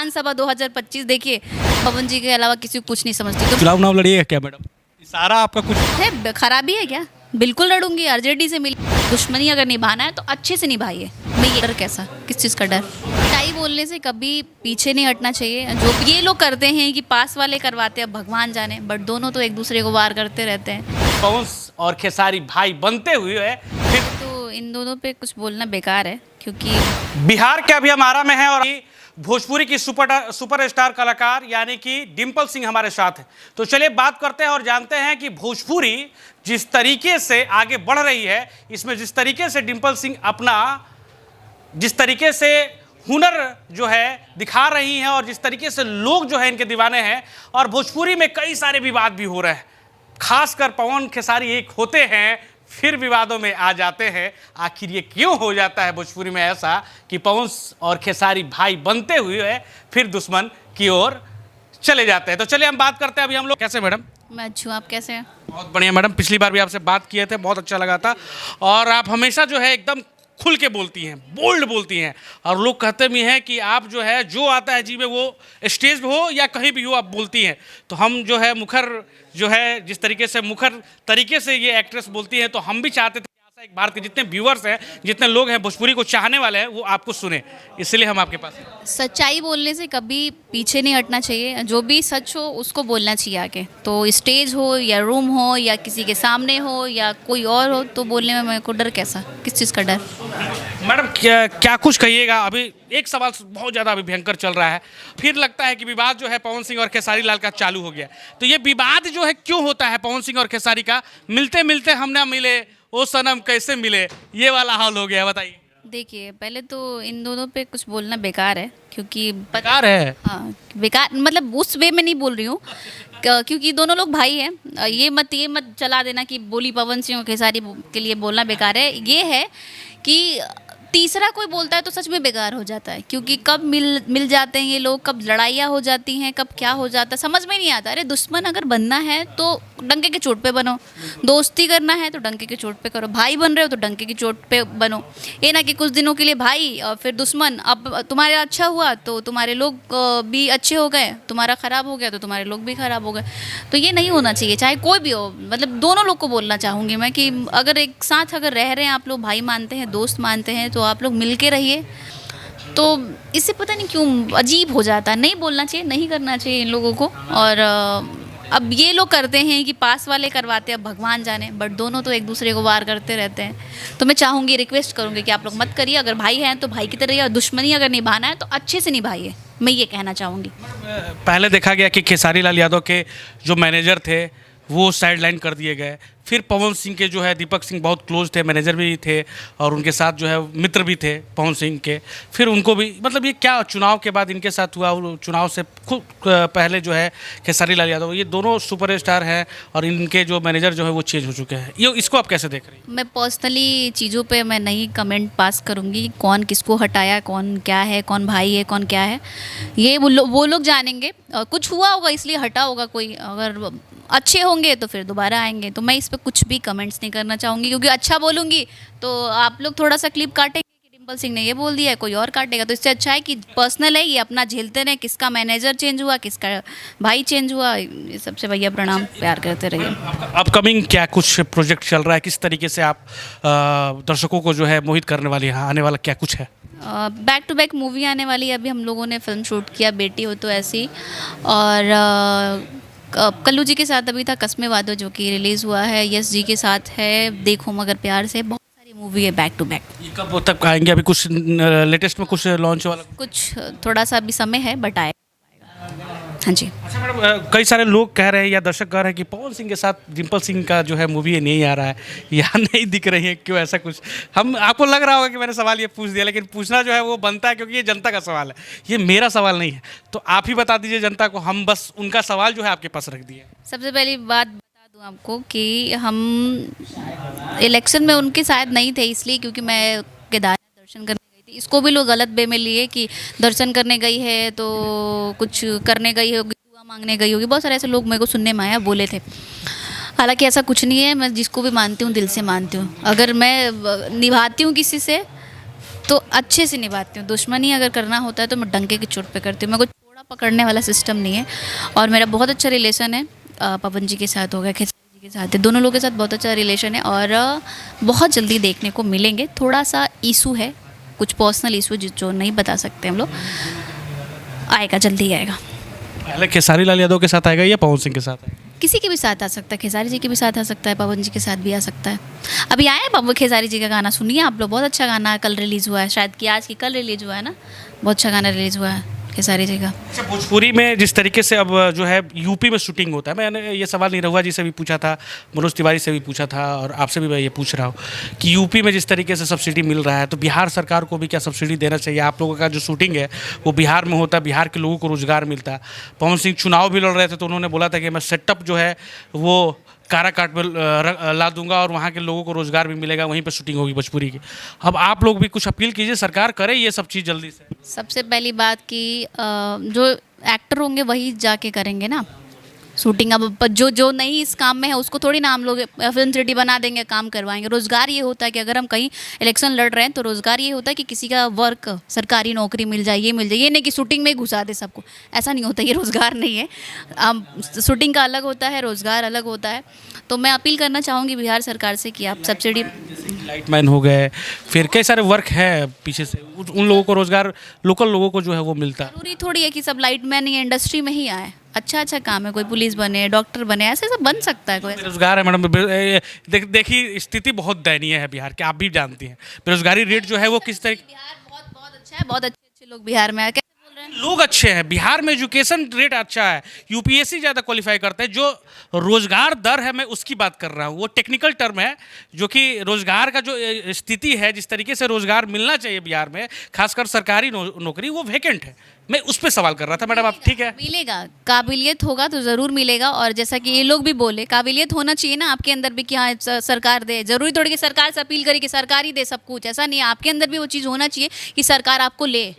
विधानसभा 2025 देखिए, पवन जी के अलावा किसी को कुछ नहीं समझती। तो चुनाव नाव लड़िएगा क्या मैडम? सारा आपका कुछ है खराबी है क्या? बिल्कुल लड़ूंगी, आरजेडी से मिल। दुश्मनी अगर निभाना है तो अच्छे से निभाइए। मैं ये डर कैसा, किस चीज़ का डर? सच्चाई बोलने से कभी पीछे नहीं हटना चाहिए। जो ये लोग करते हैं कि पास वाले करवाते हैं, भगवान जाने, बट दोनों तो एक दूसरे को वार करते रहते हैं। पवन और खेसारी भाई बनते हुए फिर तो इन दोनों पे कुछ बोलना बेकार है, क्योंकि बिहार के अभी हम आरा में हैं और भोजपुरी की सुपरस्टार कलाकार यानी कि डिम्पल सिंह हमारे साथ हैं। तो चलिए बात करते हैं और जानते हैं कि भोजपुरी जिस तरीके से आगे बढ़ रही है, इसमें जिस तरीके से डिम्पल सिंह अपना जिस तरीके से हुनर जो है दिखा रही हैं और जिस तरीके से लोग जो है इनके दीवाने हैं, और भोजपुरी में कई सारे विवाद भी हो रहे हैं। खासकर पवन खेसारी एक होते हैं फिर विवादों में आ जाते हैं। आखिर ये क्यों हो जाता है भोजपुरी में ऐसा कि पवन और खेसारी भाई बनते हुए फिर दुश्मन की ओर चले जाते हैं? तो चलिए हम बात करते हैं अभी हम लोग। कैसे मैडम? मैं अच्छी हूँ, आप कैसे हैं? बहुत बढ़िया मैडम, पिछली बार भी आपसे बात किए थे, बहुत अच्छा लगा था। और आप हमेशा जो है एकदम खुल के बोलती हैं, बोल्ड बोलती हैं, और लोग कहते भी हैं कि आप जो है जो आता है जी में, वो स्टेज पे हो या कहीं भी हो, आप बोलती हैं। तो हम जो है मुखर जो है जिस तरीके से मुखर तरीके से ये एक्ट्रेस बोलती हैं, तो हम भी चाहते थे कि आशा एक बार के जितने व्यूअर्स हैं, जितने लोग हैं भोजपुरी को चाहने वाले हैं, वो आपको सुने, इसलिए हम आपके पास हैं। सच्चाई बोलने से कभी पीछे नहीं हटना चाहिए। जो भी सच हो उसको बोलना चाहिए आगे। तो स्टेज हो या रूम हो या किसी के सामने हो या कोई और हो, तो बोलने में मेरे को डर कैसा, किस चीज़ का डर? मैडम क्या कुछ कहिएगा? अभी एक सवाल बहुत ज़्यादा अभी भयंकर चल रहा है, फिर लगता है कि विवाद जो है पवन सिंह और खेसारी लाल का चालू हो गया। तो ये विवाद जो है क्यों होता है पवन सिंह और खेसारी का? मिलते मिलते हम ना मिले, ओ सनम कैसे मिले, ये वाला हाल हो गया, बताइए। देखिए, पहले तो इन दोनों पे कुछ बोलना बेकार है, क्योंकि बेकार है? हाँ, बेकार मतलब उस वे में नहीं बोल रही हूँ, क्योंकि दोनों लोग भाई हैं। ये मत चला देना कि बोली पवन सिंह और खेसारी के लिए बोलना बेकार है। ये है कि तीसरा कोई बोलता है तो सच में बेकार हो जाता है, क्योंकि कब मिल जाते हैं ये लोग, कब लड़ाइयाँ हो जाती हैं, कब क्या हो जाता है समझ में नहीं आता। अरे दुश्मन अगर बनना है तो डंके के चोट पे बनो, दोस्ती करना है तो डंके के चोट पे करो, भाई बन रहे हो तो डंके की चोट पे बनो। ये ना कि कुछ दिनों के लिए भाई और फिर दुश्मन। अब तुम्हारा अच्छा हुआ तो तुम्हारे लोग भी अच्छे हो गए, तुम्हारा ख़राब हो गया तो तुम्हारे लोग भी ख़राब हो गए। तो ये नहीं होना चाहिए, चाहे कोई भी हो। मतलब दोनों लोग को बोलना चाहूँगी मैं कि अगर एक साथ अगर रह रहे हैं, आप लोग भाई मानते हैं, दोस्त मानते हैं, तो आप लोग मिल के रहिए। तो इससे पता नहीं क्यों अजीब हो जाता है। नहीं बोलना चाहिए, नहीं करना चाहिए इन लोगों को। और अब ये लोग करते हैं कि पास वाले करवाते हैं, भगवान जाने, बट दोनों तो एक दूसरे को वार करते रहते हैं। तो मैं चाहूँगी, रिक्वेस्ट करूँगी कि आप लोग मत करिए। अगर भाई हैं तो भाई की तरह, या दुश्मनी अगर निभाना है तो अच्छे से निभाइए। मैं ये कहना चाहूँगी। पहले देखा गया कि खेसारी लाल यादव के जो मैनेजर थे वो साइड लाइन कर दिए गए। फिर पवन सिंह के जो है दीपक सिंह बहुत क्लोज थे, मैनेजर भी थे और उनके साथ जो है मित्र भी थे पवन सिंह के। फिर उनको भी मतलब ये क्या चुनाव के बाद इनके साथ हुआ, चुनाव से खुद पहले जो है खेसारी लाल यादव, ये दोनों सुपरस्टार हैं और इनके जो मैनेजर जो है वो चेंज हो चुके हैं। ये इसको आप कैसे देख रही हैं? मैं पर्सनली चीज़ों पे मैं नहीं कमेंट पास करूँगी, कौन किसको हटाया, कौन क्या है, कौन भाई है, कौन क्या है, ये वो लोग जानेंगे। कुछ हुआ होगा इसलिए हटा होगा कोई, अगर अच्छे होंगे तो फिर दोबारा आएंगे। तो मैं इस पर कुछ भी कमेंट्स नहीं करना चाहूँगी, क्योंकि अच्छा बोलूँगी तो आप लोग थोड़ा सा क्लिप काटेंगे कि डिम्पल सिंह ने ये बोल दिया है, कोई और काटेगा। तो इससे अच्छा है कि पर्सनल है, ये अपना झेलते रहें। किसका मैनेजर चेंज हुआ, किसका भाई चेंज हुआ, ये सबसे भैया प्रणाम, प्यार करते रहिए। अपकमिंग क्या कुछ प्रोजेक्ट चल रहा है? किस तरीके से आप दर्शकों को जो है मोहित करने वाली है? आने वाला क्या कुछ है? बैक टू बैक मूवी आने वाली है। अभी हम लोगों ने फिल्म शूट किया, बेटी हो तो ऐसी। और कल्लू जी के साथ अभी था कस्मे वादो, जो कि रिलीज़ हुआ है। यस जी के साथ है देखो मगर प्यार से। बहुत सारी मूवी है बैक टू बैक। ये कब तक आएंगे? अभी कुछ लेटेस्ट में कुछ लॉन्च वाला? कुछ थोड़ा सा अभी समय है, बट आएगा। हाँ जी। अच्छा मैडम, कई सारे लोग कह रहे हैं या दर्शक कह रहे हैं कि पवन सिंह के साथ डिम्पल सिंह का जो है मूवी ये नहीं आ रहा है या नहीं दिख रही है, क्यों ऐसा कुछ? हम आपको लग रहा होगा कि मैंने सवाल ये पूछ दिया, लेकिन पूछना जो है वो बनता है, क्योंकि ये जनता का सवाल है, ये मेरा सवाल नहीं है। तो आप ही बता दीजिए जनता को, हम बस उनका सवाल जो है आपके पास रख दिए। सबसे पहली बात बता दूं आपको कि हम इलेक्शन में उनके शायद नहीं थे, इसलिए क्योंकि मैं केदारनाथ दर्शन करने गई थी। इसको भी लोग गलत वे में लिए कि दर्शन करने गई है तो कुछ करने गई होगी, दुआ मांगने गई होगी। बहुत सारे ऐसे लोग मेरे को सुनने में आया, बोले थे। हालांकि ऐसा कुछ नहीं है। मैं जिसको भी मानती हूँ दिल से मानती हूँ। अगर मैं निभाती हूँ किसी से तो अच्छे से निभाती हूँ। दुश्मनी अगर करना होता है तो मैं डंके की चोट पे करती हूँ। मैं कुछ पकड़ने वाला सिस्टम नहीं है। और मेरा बहुत अच्छा रिलेशन है पवन जी के साथ, हो गया खेसारी जी के साथ है, दोनों लोगों के साथ बहुत अच्छा रिलेशन है। और बहुत जल्दी देखने को मिलेंगे। थोड़ा सा इशू है, कुछ पर्सनल इशू जो नहीं बता सकते हम लोग, आएगा, जल्दी आएगा। पहले खेसारी लाल यादव के साथ आएगा या पवन सिंह के साथ आएगा? किसी के भी साथ आ सकता है, खेसारी जी के भी साथ आ सकता है, पवन जी के साथ भी आ सकता है। अभी आया है बाबू खेसारी जी का गाना, सुनिए आप लोग, बहुत अच्छा गाना है, कल रिलीज़ हुआ है, शायद कि आज की कल रिलीज़ हुआ है ना, बहुत अच्छा गाना रिलीज़ हुआ है खेसारी जी का। अच्छा, भोजपुरी में जिस तरीके से अब जो है यूपी में शूटिंग होता है, मैंने ये सवाल नीरहुआ जी से भी पूछा था, मनोज तिवारी से भी पूछा था, और आपसे भी मैं ये पूछ रहा हूँ कि यूपी में जिस तरीके से सब्सिडी मिल रहा है, तो बिहार सरकार को भी क्या सब्सिडी देना चाहिए? आप लोगों का जो शूटिंग है वो बिहार में होता है, बिहार के लोगों को रोज़गार मिलता है। पवन सिंह चुनाव भी लड़ रहे थे तो उन्होंने बोला था कि मैं सेटअप जो है वो काराकाट में ला दूंगा और वहाँ के लोगों को रोज़गार भी मिलेगा, वहीं पर शूटिंग होगी भोजपुरी की। अब आप लोग भी कुछ अपील कीजिए, सरकार करे ये सब चीज़ जल्दी से। सबसे पहली बात कि जो एक्टर होंगे वही जाके करेंगे ना शूटिंग। अब जो नहीं इस काम में है उसको थोड़ी ना हम लोग फिल्म सिटी बना देंगे, काम करवाएंगे। रोज़गार ये होता है कि अगर हम कहीं इलेक्शन लड़ रहे हैं तो रोज़गार ये होता है कि किसी का वर्क, सरकारी नौकरी मिल जाए, ये मिल जाए। ये नहीं कि शूटिंग में ही घुसा दे सबको, ऐसा नहीं होता, ये रोज़गार नहीं है। शूटिंग का अलग होता है, रोज़गार अलग होता है। तो मैं अपील करना चाहूँगी बिहार सरकार से कि आप सब्सिडी, लाइटमैन हो गए, फिर कई सारे वर्क है पीछे से, उन लोगों को रोज़गार, लोकल लोगों को जो है वो मिलता है। जरूरी थोड़ी है कि सब लाइटमैन ही इंडस्ट्री में ही आए। अच्छा अच्छा काम है, कोई पुलिस बने, डॉक्टर बने, ऐसे सब बन सकता है कोई। बेरोजगार है मैडम, देखिए स्थिति बहुत दयनीय है बिहार की, आप भी जानती हैं बेरोजगारी रेट जो है वो किस तरह। बिहार बहुत बहुत अच्छा है, बहुत अच्छे अच्छे लोग बिहार में आए। कैसे बोल रहे हैं? लोग अच्छे हैं बिहार में, एजुकेशन रेट अच्छा है, यूपीएससी ज़्यादा क्वालिफाई करते हैं। जो रोजगार दर है मैं उसकी बात कर रहा हूँ, वो टेक्निकल टर्म है, जो कि रोजगार का जो स्थिति है, जिस तरीके से रोजगार मिलना चाहिए बिहार में, खासकर सरकारी नौकरी, वो वैकेंट है। मैं उस पर सवाल कर रहा था मैडम, आप ठीक है? मिलेगा, काबिलियत होगा तो ज़रूर मिलेगा। और जैसा कि ये लोग भी बोले, काबिलियत होना चाहिए ना आपके अंदर भी कि हाँ सरकार दे। ज़रूरी थोड़ी कि सरकार से अपील करे कि सरकार ही दे सब कुछ, ऐसा नहीं है। आपके अंदर भी वो चीज़ होना चाहिए कि सरकार आपको ले।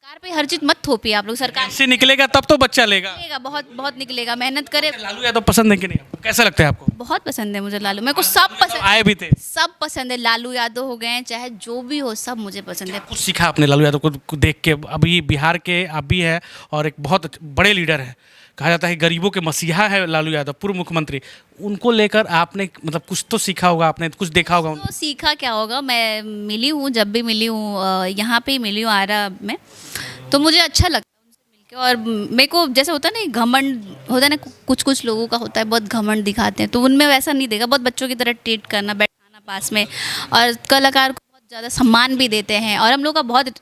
सरकार पे हर चीज़ मत थोपिए आप लोग। सरकार से निकलेगा तब तो बच्चा लेगा। निकलेगा, बहुत बहुत निकलेगा, मेहनत करे। लालू यादव पसंद है कि नहीं आपको? कैसा लगता है आपको? बहुत पसंद है मुझे लालू, मेरे को सब पसंद, आए भी थे, सब पसंद है। लालू यादव हो गए चाहे जो भी हो, सब मुझे पसंद है। कुछ सीखा आपने लालू यादव को देख के? अभी बिहार के आप भी है और एक बहुत बड़े लीडर है, कहा जाता है गरीबों के मसीहा है लालू यादव, पूर्व मुख्यमंत्री। उनको लेकर आपने मतलब कुछ तो सीखा होगा, आपने कुछ देखा होगा। तो सीखा क्या होगा, मैं मिली हूँ, जब भी मिली हूँ यहाँ पे ही मिली हूँ आरा में, तो मुझे अच्छा लगता है उनसे मिलके। और मेरे को जैसे होता है ना घमंड होता है ना, कुछ कुछ लोगों का होता है, बहुत घमंड दिखाते हैं, तो उनमें वैसा नहीं देखा। बहुत बच्चों की तरह ट्रीट करना, बैठाना पास में, और कलाकार को बहुत ज़्यादा सम्मान भी देते हैं, और हम लोग का बहुत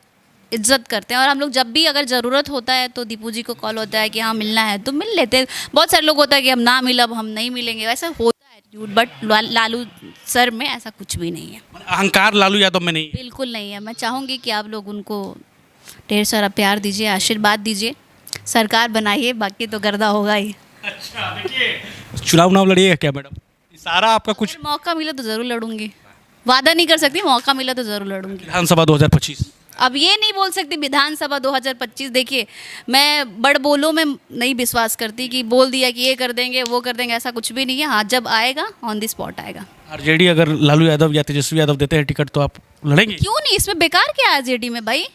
इज्जत करते हैं। और हम लोग जब भी अगर ज़रूरत होता है तो दीपू जी को कॉल होता है कि हाँ मिलना है तो मिल लेते हैं। बहुत सारे लोग होता है कि हम ना मिलब, हम नहीं मिलेंगे, वैसा होता है एटीट्यूड। बट लालू सर में ऐसा कुछ भी नहीं है, अहंकार लालू यादव में नहीं है। बिल्कुल नहीं है। मैं चाहूँगी कि आप लोग उनको ढेर सारा प्यार दीजिए, आशीर्वाद दीजिए, सरकार बनाइए, बाकी तो गर्दा होगा ही। अच्छा, देखिए चुनाव उनाव लड़िएगा क्या मैडम? सारा आपका कुछ मौका मिला तो ज़रूर लड़ूंगी, वादा नहीं कर सकती, मौका मिला तो ज़रूर लड़ूंगी। विधानसभा 2025? अब ये नहीं बोल सकती विधानसभा 2025। देखिए मैं बड़ बोलों में नहीं विश्वास करती कि बोल दिया कि ये कर देंगे वो कर देंगे, ऐसा कुछ भी नहीं है। हाँ, जब आएगा ऑन द स्पॉट आएगा। आरजेडी अगर लालू यादव या तेजस्वी यादव देते हैं टिकट तो आप लड़ेंगे? क्यों नहीं, इसमें बेकार क्या है आरजेडी में भाई,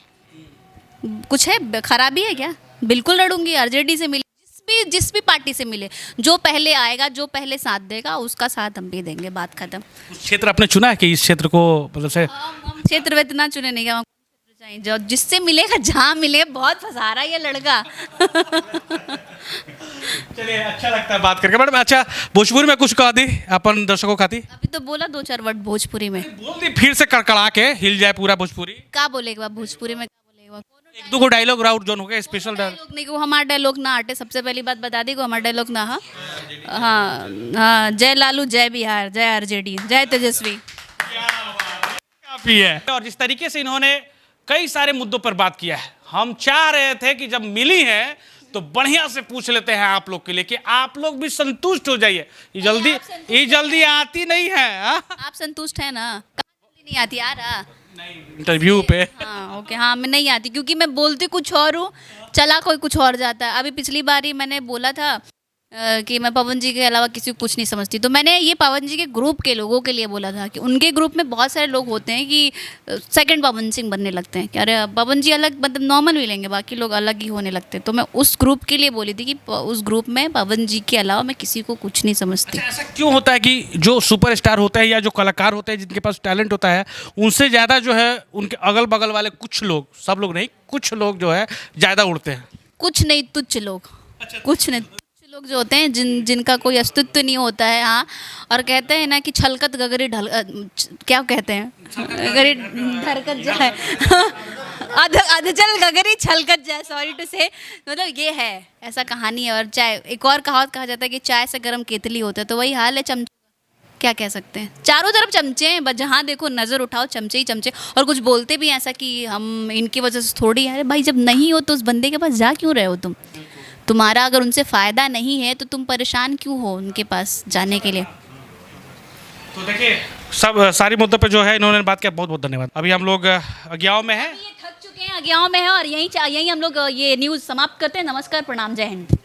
कुछ है खराबी है क्या? बिल्कुल लड़ूंगी, आरजेडी से मिले, जिस भी पार्टी से मिले, जो पहले आएगा, जो पहले साथ देगा, उसका साथ हम भी देंगे, बात खत्म। उस क्षेत्र आपने चुना है कि इस क्षेत्र को मतलब से? हम क्षेत्र में इतना चुने नहीं गया, चाहिए जो जिससे मिलेगा, जहाँ मिले। बहुत फंसा रहा है ये लड़का। चलिए, अच्छा लगता है बात करके मैडम। अच्छा, भोजपुरी में कुछ कहा दी अपन दर्शकों खाती? अभी तो बोला 2-4 वर्ड भोजपुरी में, बोल दी फिर से कड़कड़ा के हिल जाए पूरा भोजपुरी। का बोलेगा भोजपुरी में, का बोलेगा? एक दो डायलॉग राउट जोन हो गया, स्पेशल डायलॉग नहीं, को हमारा डायलॉग ना हटे। सबसे पहली बात बता दी को हमारा डायलॉग ना। हाँ हाँ हाँ, जय लालू, जय बिहार, जय आरजेडी, जय तेजस्वी। काफी है। और जिस तरीके से इन्होंने कई सारे मुद्दों पर बात किया है, हम चाह रहे थे कि जब मिली है तो बढ़िया से पूछ लेते हैं आप लोग के लिए कि आप लोग भी संतुष्ट हो जाइए। ये जल्दी आती नहीं है। आप संतुष्ट है ना? कहाँ जल्दी नहीं आती यार? इंटरव्यू पे हाँ ओके, हाँ मैं नहीं आती क्योंकि मैं बोलती कुछ और हूँ, चला कोई कुछ और जाता है। अभी पिछली बार ही मैंने बोला था कि मैं पवन जी के अलावा किसी को कुछ नहीं समझती। तो मैंने ये पवन जी के ग्रुप के लोगों के लिए बोला था कि उनके ग्रुप में बहुत सारे लोग होते हैं कि सेकंड पवन सिंह बनने लगते हैं कि अरे पवन जी अलग, मतलब नॉर्मल भी लेंगे, बाकी लोग अलग ही होने लगते हैं। तो मैं उस ग्रुप के लिए बोली थी कि उस ग्रुप में पवन जी के अलावा मैं किसी को कुछ नहीं समझती। ऐसा क्यों होता है कि जो सुपरस्टार होते हैं या जो कलाकार होते हैं जिनके पास टैलेंट होता है, उनसे ज़्यादा जो है उनके अगल बगल वाले कुछ लोग, सब लोग नहीं, कुछ लोग जो है ज़्यादा उड़ते हैं? कुछ नहीं, तुच्छ लोग, कुछ नहीं, तुच्छ लोग जो होते हैं जिनका कोई अस्तित्व नहीं होता है। हाँ, और कहते हैं ना कि छलकत गगरी क्या कहते हैं, गगरी ढरकत जाए अधजल गगरी छलकत जाए, सॉरी टू से, मतलब ये है, ऐसा कहानी है। और चाय, एक और कहावत कहा जाता है कि चाय से गर्म केतली होता है, तो वही हाल है चमचे, क्या कह सकते हैं, चारों तरफ चमचे हैं, बस जहाँ देखो नज़र उठाओ चमचे ही चमचे। और कुछ बोलते भी हैं ऐसा कि हम इनकी वजह से थोड़ी, अरे भाई जब नहीं हो तो उस बंदे के पास जा क्यों रहे हो तुम? तुम्हारा अगर उनसे फ़ायदा नहीं है तो तुम परेशान क्यों हो उनके पास जाने के लिए? तो देखिए, सब सारी मुद्दों पे जो है इन्होंने बात किया, बहुत बहुत धन्यवाद। अभी हम लोग अज्ञाओं में हैं, ये थक चुके हैं, अज्ञाओं में है, और यहीं हम लोग ये न्यूज़ समाप्त करते हैं। नमस्कार, प्रणाम, जय हिंद।